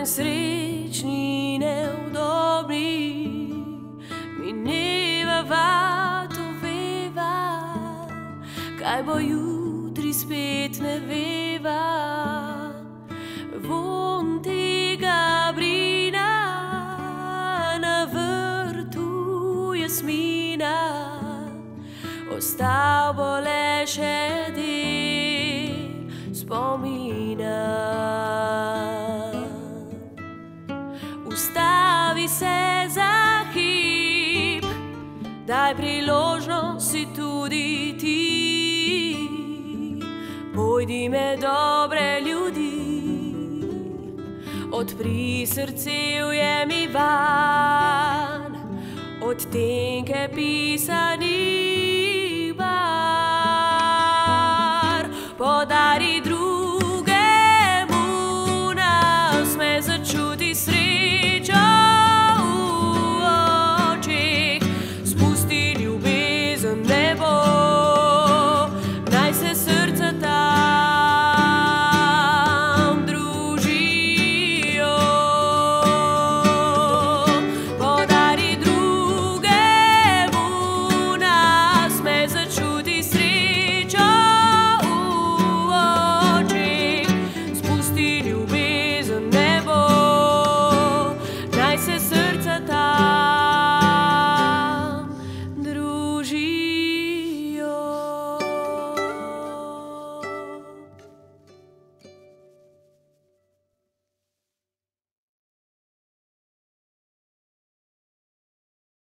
srečni, neudobni, mineva, to veva, kaj bo jutri spet ne veva. Vonj tega brina, na vrtu jasmina, ostal bo le še del spomina. Ustavi se za hip, daj priložnost si tudi ti. Pojdi med dobre ljudi, odpri srce, ujemi van odtenke pisanih.